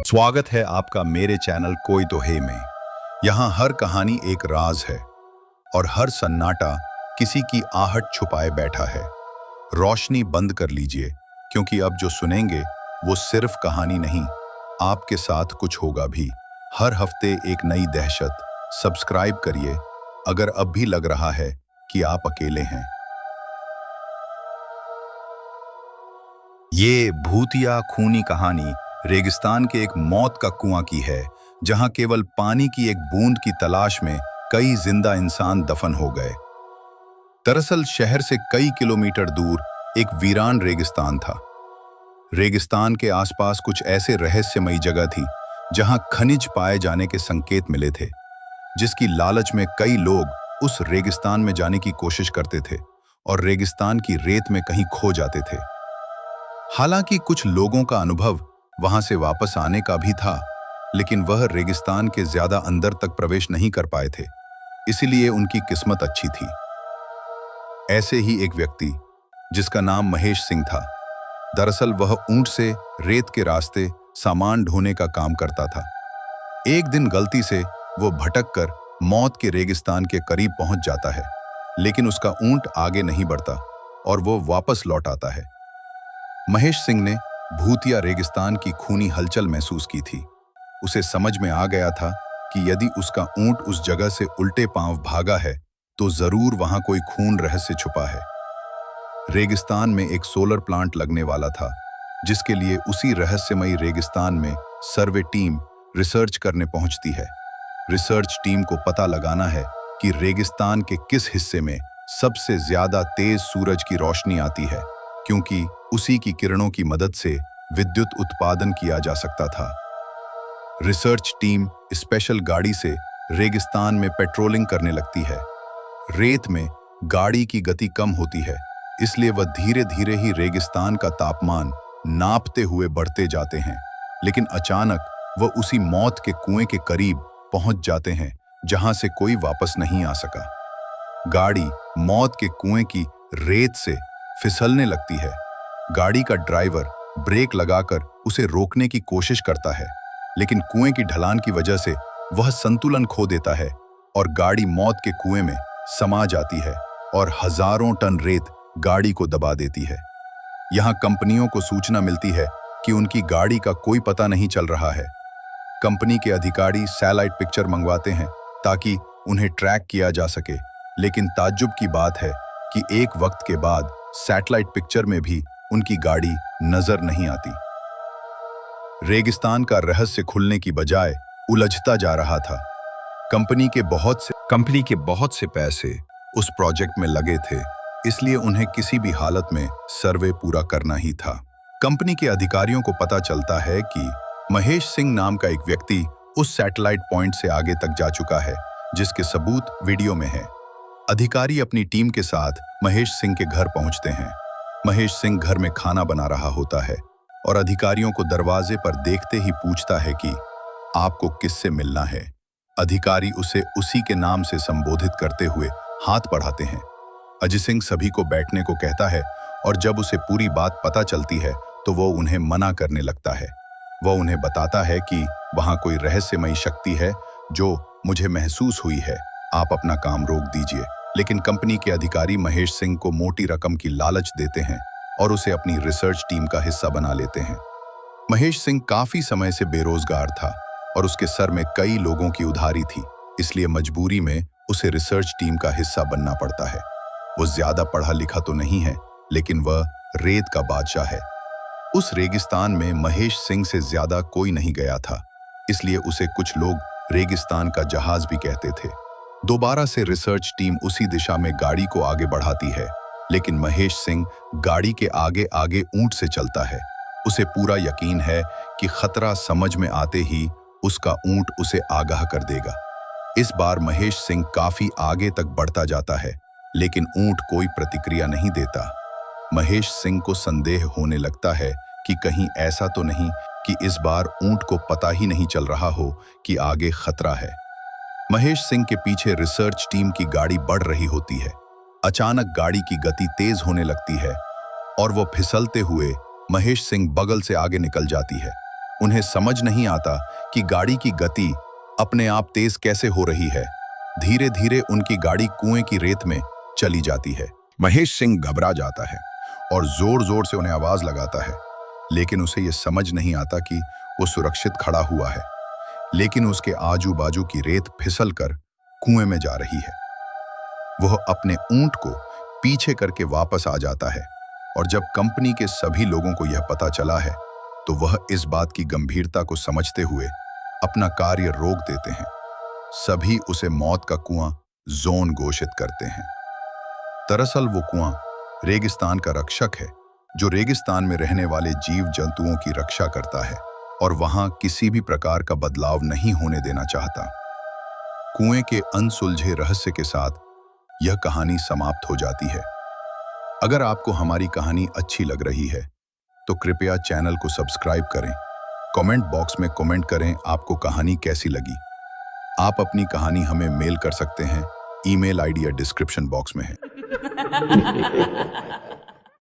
स्वागत है आपका मेरे चैनल कोई तो है में। यहाँ हर कहानी एक राज है और हर सन्नाटा किसी की आहट छुपाए बैठा है। रोशनी बंद कर लीजिए क्योंकि अब जो सुनेंगे वो सिर्फ कहानी नहीं, आपके साथ कुछ होगा भी। हर हफ्ते एक नई दहशत। सब्सक्राइब करिए अगर अब भी लग रहा है कि आप अकेले हैं। ये भूतिया खूनी कहानी रेगिस्तान के एक मौत का कुआं की है, जहां केवल पानी की एक बूंद की तलाश में कई जिंदा इंसान दफन हो गए। दरअसल शहर से कई किलोमीटर दूर एक वीरान रेगिस्तान था। रेगिस्तान के आसपास कुछ ऐसे रहस्यमयी जगह थी जहां खनिज पाए जाने के संकेत मिले थे, जिसकी लालच में कई लोग उस रेगिस्तान में जाने की कोशिश करते थे और रेगिस्तान की रेत में कहीं खो जाते थे। हालांकि कुछ लोगों का अनुभव वहां से वापस आने का भी था, लेकिन वह रेगिस्तान के ज्यादा अंदर तक प्रवेश नहीं कर पाए थे, इसीलिए उनकी किस्मत अच्छी थी। ऐसे ही एक व्यक्ति जिसका नाम महेश सिंह था। दरअसल वह ऊंट से रेत के रास्ते सामान ढोने का काम करता था। एक दिन गलती से वो भटक कर मौत के रेगिस्तान के करीब पहुंच जाता है, लेकिन उसका ऊंट आगे नहीं बढ़ता और वो वापस लौट आता है। महेश सिंह ने भूतिया रेगिस्तान की खूनी हलचल महसूस की थी। उसे समझ में आ गया था कि यदि उसका ऊंट उस जगह से उल्टे पांव भागा है तो जरूर वहां कोई खून रहस्य छुपा है। रेगिस्तान में एक सोलर प्लांट लगने वाला था, जिसके लिए उसी रहस्यमयी रेगिस्तान में सर्वे टीम रिसर्च करने पहुंचती है। रिसर्च टीम को पता लगाना है कि रेगिस्तान के किस हिस्से में सबसे ज्यादा तेज सूरज की रोशनी आती है, क्योंकि उसी की किरणों की मदद से विद्युत उत्पादन किया जा सकता था। रिसर्च टीम स्पेशल गाड़ी से रेगिस्तान में पेट्रोलिंग करने लगती है। रेत में गाड़ी की गति कम होती है, इसलिए वह धीरे धीरे ही रेगिस्तान का तापमान नापते हुए बढ़ते जाते हैं। लेकिन अचानक वह उसी मौत के कुएं के करीब पहुंच जाते हैं जहां से कोई वापस नहीं आ सका। गाड़ी मौत के कुएं की रेत से फिसलने लगती है। गाड़ी का ड्राइवर ब्रेक लगाकर उसे रोकने की कोशिश करता है, लेकिन कुएं की ढलान की वजह से वह संतुलन खो देता है और गाड़ी मौत के कुएं में समा जाती है और हजारों टन रेत गाड़ी को दबा देती है। यहां कंपनियों को सूचना मिलती है कि उनकी गाड़ी का कोई पता नहीं चल रहा है। कंपनी के अधिकारी सैटेलाइट पिक्चर मंगवाते हैं ताकि उन्हें ट्रैक किया जा सके, लेकिन ताज्जुब की बात है कि एक वक्त के बाद सैटेलाइट पिक्चर में भी उनकी गाड़ी नजर नहीं आती। रेगिस्तान का रहस्य खुलने की बजाय उलझता जा रहा था। कंपनी के बहुत से पैसे उस प्रोजेक्ट में लगे थे, इसलिए उन्हें किसी भी हालत में सर्वे पूरा करना ही था। कंपनी के अधिकारियों को पता चलता है कि महेश सिंह नाम का एक व्यक्ति उस सैटेलाइट पॉइंट से आगे तक जा चुका है, जिसके सबूत वीडियो में है। अधिकारी अपनी टीम के साथ महेश सिंह के घर पहुंचते हैं। महेश सिंह घर में खाना बना रहा होता है और अधिकारियों को दरवाजे पर देखते ही पूछता है कि आपको किससे मिलना है। अधिकारी उसे उसी के नाम से संबोधित करते हुए हाथ बढ़ाते हैं। अजय सिंह सभी को बैठने को कहता है और जब उसे पूरी बात पता चलती है तो वो उन्हें मना करने लगता है। वह उन्हें बताता है कि वहां कोई रहस्यमयी शक्ति है जो मुझे महसूस हुई है, आप अपना काम रोक दीजिए। लेकिन कंपनी के अधिकारी महेश सिंह को मोटी रकम की लालच देते हैं और उसे अपनी रिसर्च टीम का हिस्सा बना लेते हैं। महेश सिंह काफी समय से बेरोजगार था और उसके सर में कई लोगों की उधारी थी, इसलिए मजबूरी में उसे रिसर्च टीम का हिस्सा बनना पड़ता है। वो ज्यादा पढ़ा लिखा तो नहीं है, लेकिन वह रेत का बादशाह है। उस रेगिस्तान में महेश सिंह से ज्यादा कोई नहीं गया था, इसलिए उसे कुछ लोग रेगिस्तान का जहाज भी कहते थे। दोबारा से रिसर्च टीम उसी दिशा में गाड़ी को आगे बढ़ाती है, लेकिन महेश सिंह गाड़ी के आगे आगे ऊंट से चलता है। उसे पूरा यकीन है कि खतरा समझ में आते ही उसका ऊंट उसे आगाह कर देगा। इस बार महेश सिंह काफी आगे तक बढ़ता जाता है, लेकिन ऊंट कोई प्रतिक्रिया नहीं देता। महेश सिंह को संदेह होने लगता है कि कहीं ऐसा तो नहीं कि इस बार ऊंट को पता ही नहीं चल रहा हो कि आगे खतरा है। महेश सिंह के पीछे रिसर्च टीम की गाड़ी बढ़ रही होती है। अचानक गाड़ी की गति तेज होने लगती है और वो फिसलते हुए महेश सिंह बगल से आगे निकल जाती है। उन्हें समझ नहीं आता कि गाड़ी की गति अपने आप तेज कैसे हो रही है। धीरे धीरे उनकी गाड़ी कुएं की रेत में चली जाती है। महेश सिंह घबरा जाता है और जोर जोर से उन्हें आवाज लगाता है, लेकिन उसे यह समझ नहीं आता कि वो सुरक्षित खड़ा हुआ है, लेकिन उसके आजू बाजू की रेत फिसल कर कुएं में जा रही है। वह अपने ऊंट को पीछे करके वापस आ जाता है और जब कंपनी के सभी लोगों को यह पता चला है तो वह इस बात की गंभीरता को समझते हुए अपना कार्य रोक देते हैं। सभी उसे मौत का कुआं जोन घोषित करते हैं। दरअसल वो कुआं रेगिस्तान का रक्षक है, जो रेगिस्तान में रहने वाले जीव जंतुओं की रक्षा करता है और वहां किसी भी प्रकार का बदलाव नहीं होने देना चाहता। कुएं के अनसुलझे रहस्य के साथ यह कहानी समाप्त हो जाती है। अगर आपको हमारी कहानी अच्छी लग रही है तो कृपया चैनल को सब्सक्राइब करें। कमेंट बॉक्स में कमेंट करें आपको कहानी कैसी लगी। आप अपनी कहानी हमें मेल कर सकते हैं। ईमेल आईडी या डिस्क्रिप्शन बॉक्स में है।